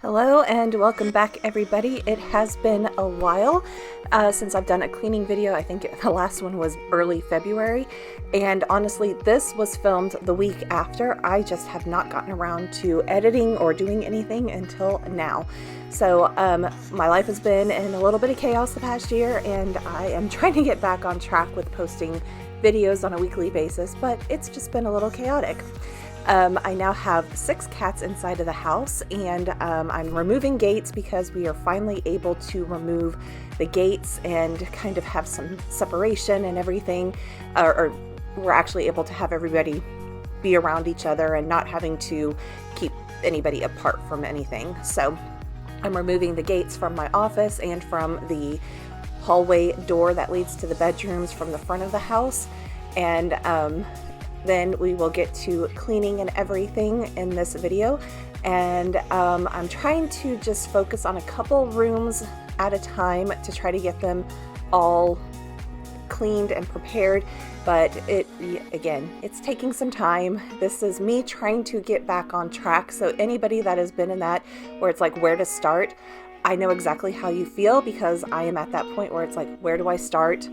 Hello and welcome back, everybody. It has been a while since I've done a cleaning video. I think the last one was early February, and honestly this was filmed the week after. I just have not gotten around to editing or doing anything until now. So my life has been in a little bit of chaos the past year, and I am trying to get back on track with posting videos on a weekly basis, but it's just been a little chaotic. I now have 6 cats inside of the house, and I'm removing gates because we are finally able to remove the gates and kind of have some separation and everything, or we're actually able to have everybody be around each other and not having to keep anybody apart from anything. So I'm removing the gates from my office and from the hallway door that leads to the bedrooms from the front of the house, and then we will get to cleaning and everything in this video. And I'm trying to just focus on a couple rooms at a time to try to get them all cleaned and prepared, but it's taking some time. This is me trying to get back on track, so anybody that has been in that where it's like where to start, I know exactly how you feel, because I am at that point where it's like, where do I start?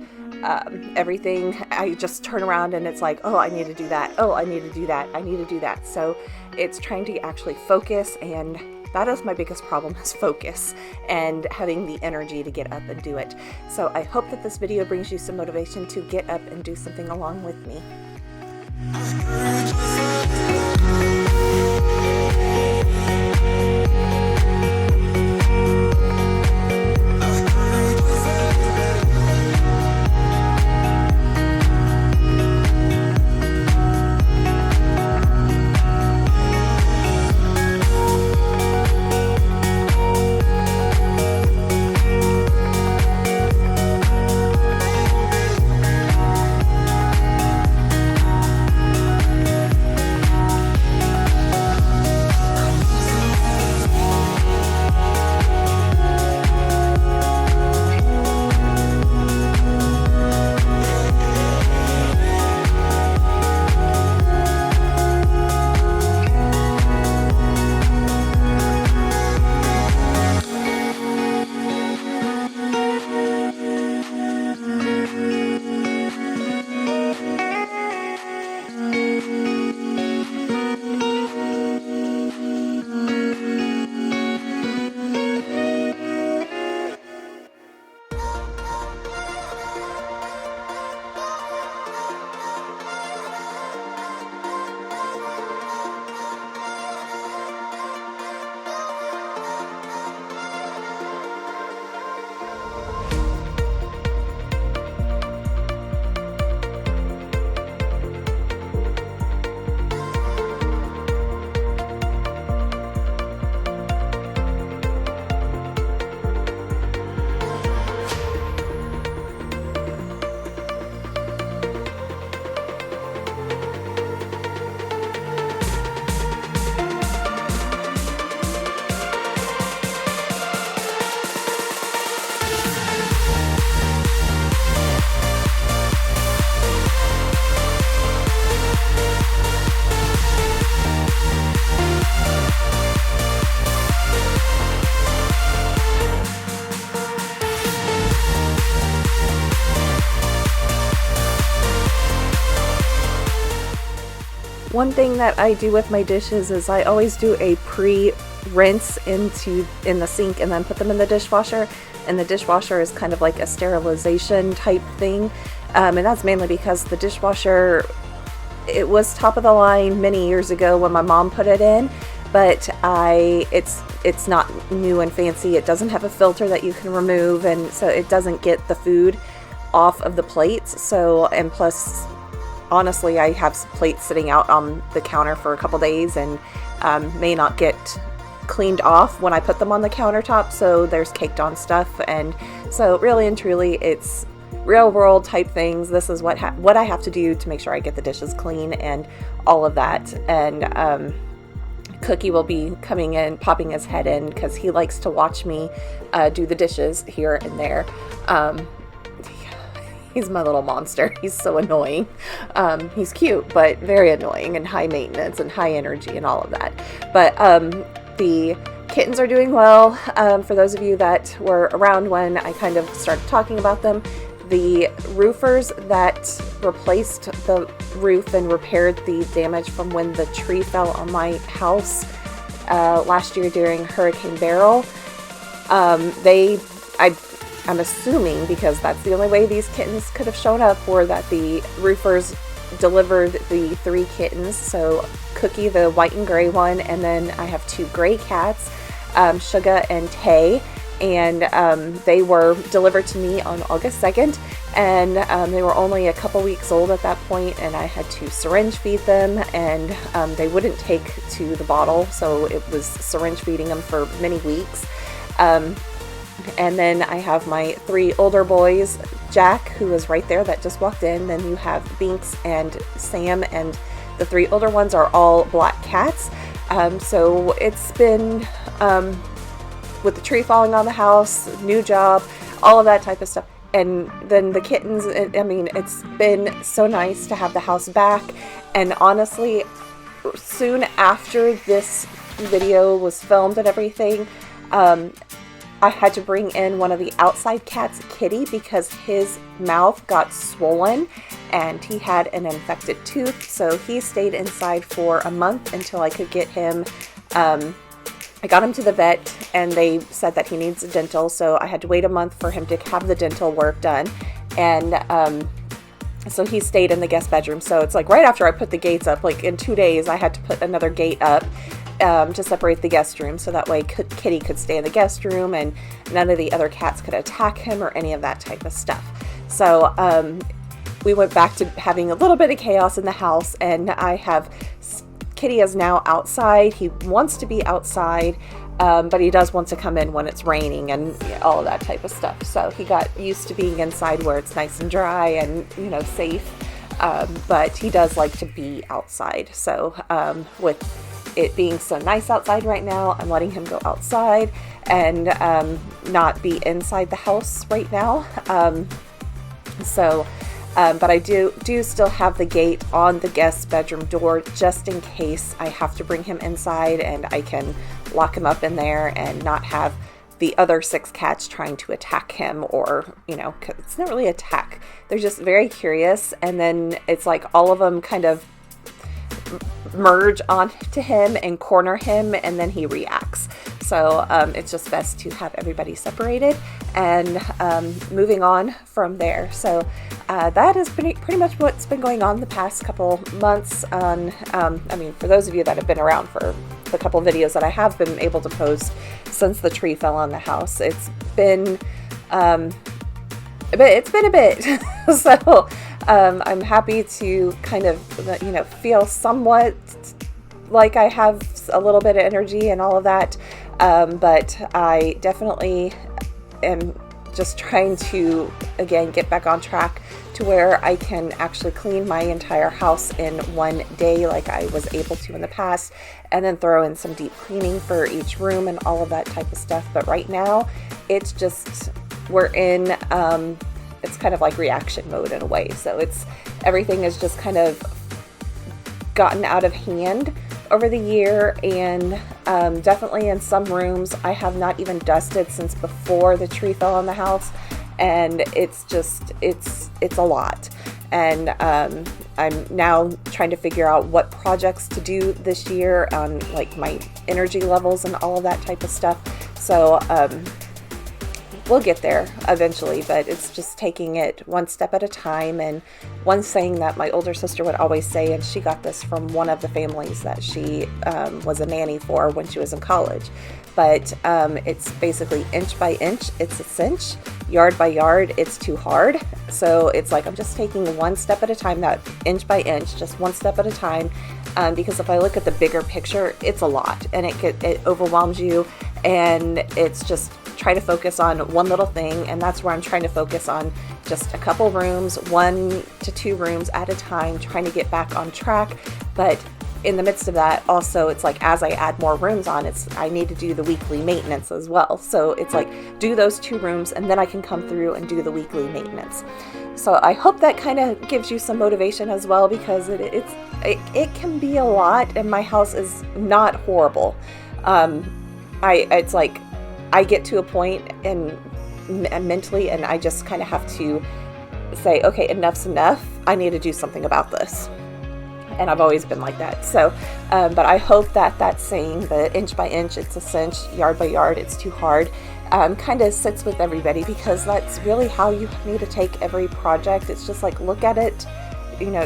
Everything, I just turn around and it's like, oh, I need to do that. Oh, I need to do that. I need to do that. So it's trying to actually focus, and that is my biggest problem, is focus and having the energy to get up and do it. So I hope that this video brings you some motivation to get up and do something along with me. One thing that I do with my dishes is I always do a pre-rinse in the sink and then put them in the dishwasher. And the dishwasher is kind of like a sterilization type thing. And that's mainly because the dishwasher, it was top of the line many years ago when my mom put it in, but it's not new and fancy. It doesn't have a filter that you can remove, and so it doesn't get the food off of the plates. So, and plus, honestly, I have some plates sitting out on the counter for a couple days and may not get cleaned off when I put them on the countertop, so there's caked on stuff. And so really and truly, it's real world type things. This is what I have to do to make sure I get the dishes clean and all of that. And Cookie will be coming in, popping his head in, because he likes to watch me do the dishes here and there. He's my little monster. He's so annoying. He's cute, but very annoying and high maintenance and high energy and all of that. But the kittens are doing well. For those of you that were around when I kind of started talking about them, the roofers that replaced the roof and repaired the damage from when the tree fell on my house last year during Hurricane Beryl, I'm assuming, because that's the only way these kittens could have shown up, were that the roofers delivered the 3 kittens. So Cookie, the white and gray one, and then I have 2 gray cats, Sugar and Tay, and they were delivered to me on August 2nd, and they were only a couple weeks old at that point, and I had to syringe feed them, and they wouldn't take to the bottle, so it was syringe feeding them for many weeks. And then I have my 3 older boys, Jack, who is right there that just walked in. Then you have Binks and Sam, and the 3 older ones are all black cats. So it's been, with the tree falling on the house, new job, all of that type of stuff. And then the kittens, I mean, it's been so nice to have the house back. And honestly, soon after this video was filmed and everything, I had to bring in one of the outside cats, Kitty, because his mouth got swollen and he had an infected tooth. So he stayed inside for a month until I could get him. I got him to the vet and they said that he needs a dental. So I had to wait a month for him to have the dental work done. And so he stayed in the guest bedroom. So it's like right after I put the gates up, like in 2 days, I had to put another gate up to separate the guest room, so that way Kitty could stay in the guest room and none of the other cats could attack him or any of that type of stuff. So we went back to having a little bit of chaos in the house, and I have Kitty is now outside. He wants to be outside, but he does want to come in when it's raining and all of that type of stuff. So he got used to being inside where it's nice and dry and, you know, safe, but he does like to be outside. So with it being so nice outside right now, I'm letting him go outside and not be inside the house right now. But I do still have the gate on the guest bedroom door just in case I have to bring him inside, and I can lock him up in there and not have the other 6 cats trying to attack him, or, you know, 'cause it's not really attack. They're just very curious, and then it's like all of them kind of merge onto him and corner him, and then he reacts. So it's just best to have everybody separated and moving on from there. So that is pretty much what's been going on the past couple months. I mean, for those of you that have been around for the couple videos that I have been able to post since the tree fell on the house, it's been a bit. So I'm happy to kind of, you know, feel somewhat like I have a little bit of energy and all of that, but I definitely am just trying to, again, get back on track to where I can actually clean my entire house in one day like I was able to in the past, and then throw in some deep cleaning for each room and all of that type of stuff. But right now, it's just, we're in, it's kind of like reaction mode in a way. So everything is just kind of gotten out of hand over the year, and definitely in some rooms I have not even dusted since before the tree fell on the house, and it's a lot. And I'm now trying to figure out what projects to do this year on like my energy levels and all of that type of stuff. So we'll get there eventually, but it's just taking it one step at a time. And one saying that my older sister would always say, and she got this from one of the families that she was a nanny for when she was in college, but it's basically inch by inch, it's a cinch, yard by yard, it's too hard. So it's like I'm just taking one step at a time, not inch by inch, just one step at a time, because if I look at the bigger picture, it's a lot, and it overwhelms you, and it's just try to focus on one little thing, and that's where I'm trying to focus on just a couple rooms, 1 to 2 rooms at a time, trying to get back on track. But in the midst of that, also, it's like as I add more rooms on, I need to do the weekly maintenance as well. So it's like do those 2 rooms, and then I can come through and do the weekly maintenance. So I hope that kind of gives you some motivation as well, because it can be a lot, and my house is not horrible. it's like I get to a point and mentally, and I just kind of have to say, okay, enough's enough. I need to do something about this. And I've always been like that. So, but I hope that saying, the inch by inch, it's a cinch, yard by yard, it's too hard, kind of sits with everybody, because that's really how you need to take every project. It's just like, look at it,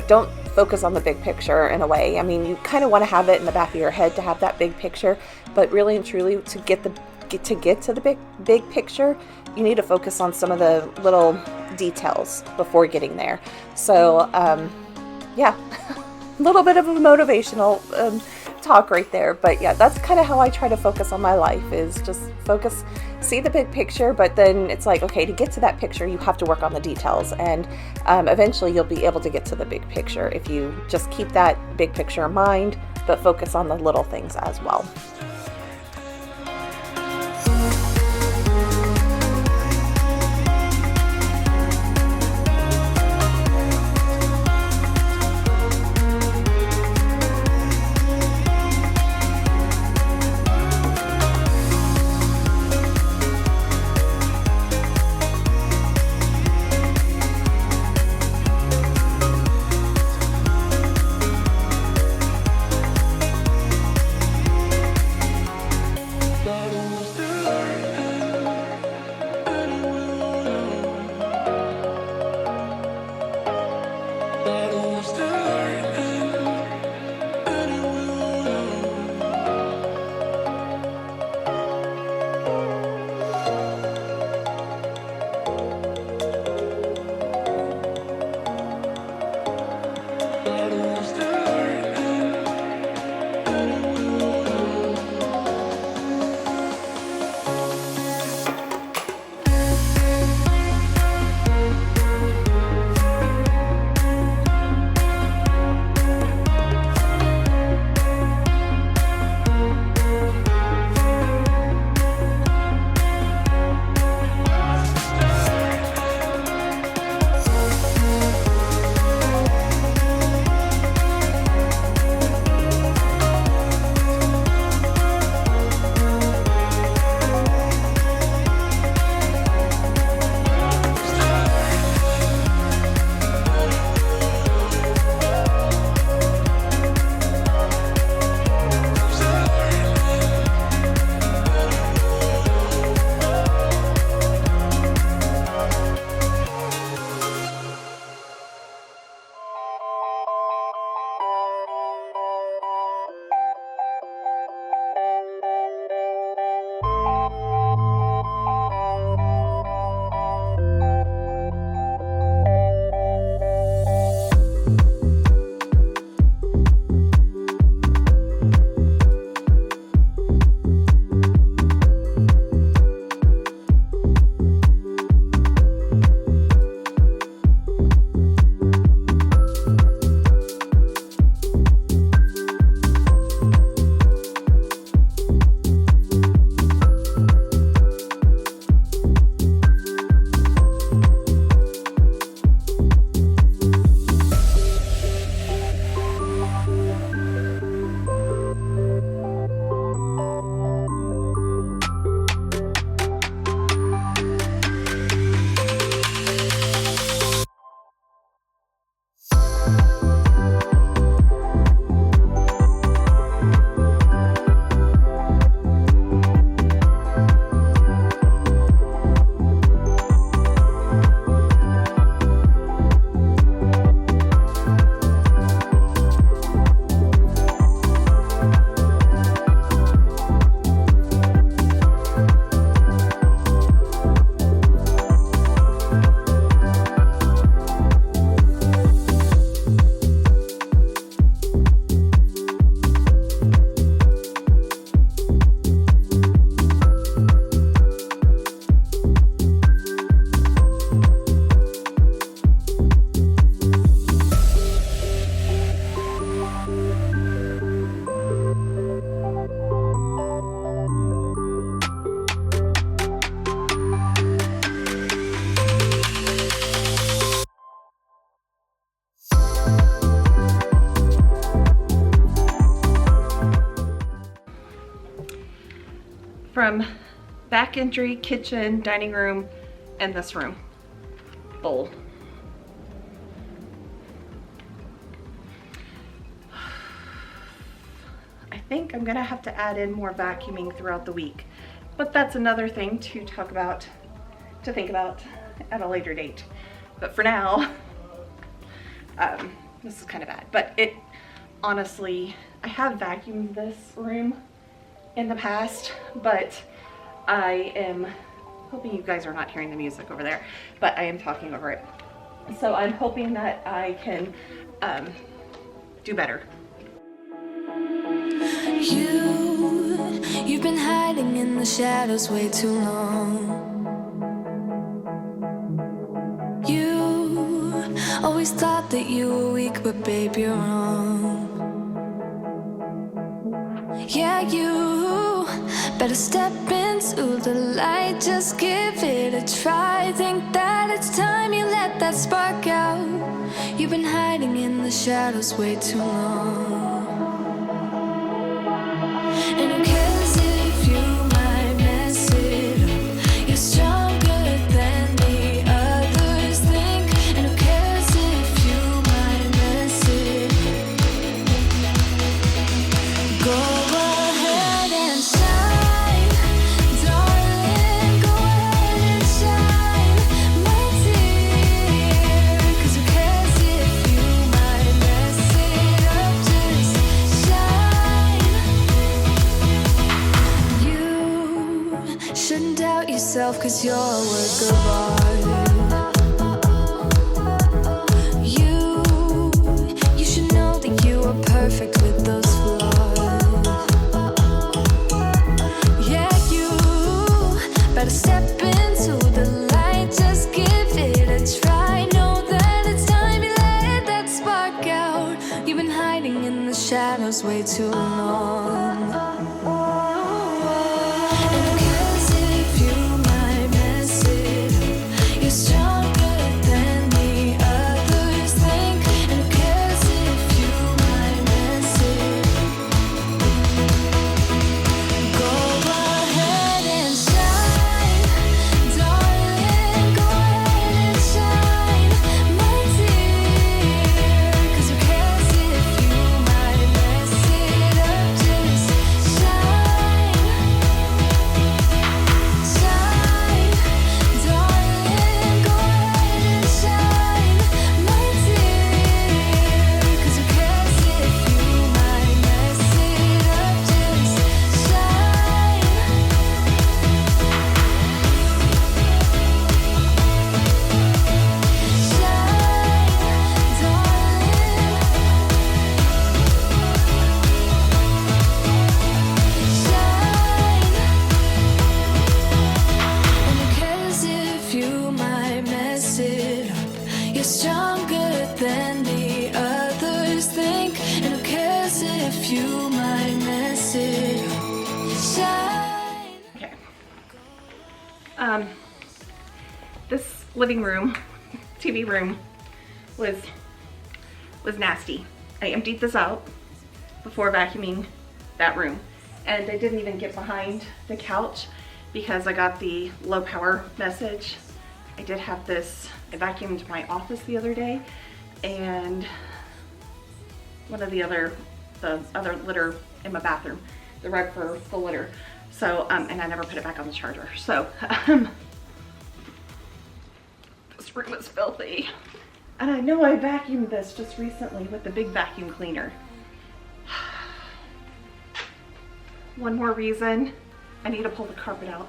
don't focus on the big picture in a way. I mean, you kind of want to have it in the back of your head to have that big picture, but really and truly to get to the big picture, you need to focus on some of the little details before getting there. So, yeah. A little bit of a motivational talk right there, but yeah, that's kind of how I try to focus on my life, is just focus, see the big picture, but then it's like, okay, to get to that picture, you have to work on the details, and eventually you'll be able to get to the big picture if you just keep that big picture in mind, but focus on the little things as well. from back entry, kitchen, dining room, and this room. Bowl. I think I'm gonna have to add in more vacuuming throughout the week, but that's another thing to think about at a later date. But for now, this is kind of bad, but it honestly, I have vacuumed this room in the past, but I am hoping you guys are not hearing the music over there, but I am talking over it. So I'm hoping that I can do better. You've been hiding in the shadows way too long. You always thought that you were weak, but babe, you're wrong. Yeah, you better step into the light, just give it a try. Think that it's time you let that spark out. You've been hiding in the shadows way too long. And who cares if you might mess it up? You're stronger than the others think. And who cares if you might mess it up? Go ahead and shine, darling. Go ahead and shine, my dear. 'Cause who cares if you might mess it up? Just shine. You shouldn't doubt yourself, 'cause you're a work of art. You should know that you are perfect with those flaws. Yeah, you better step into the light, just give it a try. Know that it's time you let that spark out. You've been hiding in the shadows way too long. And who cares if you might mess it up? You're stronger than the others think. And who cares if you might mess it up? Go ahead and shine, darling. Go ahead and shine, my dear. 'Cause who cares if you might mess it up? Just shine, shine, darling. Go ahead and shine, my dear. 'Cause who cares if you might mess it up? Just shine. And who cares if you might mess it up? You're stronger than the others think. And who cares if you might mess it up? Shine. Okay. This living room, TV room, was nasty. I emptied this out before vacuuming that room, and I didn't even get behind the couch because I got the low power message. I did have this, I vacuumed my office the other day, and the other litter in my bathroom, the rug for the litter. So, and I never put it back on the charger. So, this room is filthy. And I know I vacuumed this just recently with the big vacuum cleaner. One more reason, I need to pull the carpet out.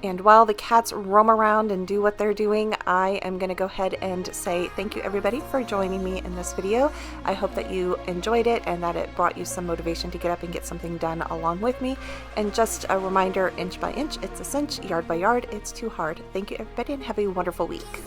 And while the cats roam around and do what they're doing, I am going to go ahead and say thank you everybody for joining me in this video. I hope that you enjoyed it and that it brought you some motivation to get up and get something done along with me. And just a reminder, inch by inch, it's a cinch, yard by yard, it's too hard. Thank you everybody and have a wonderful week.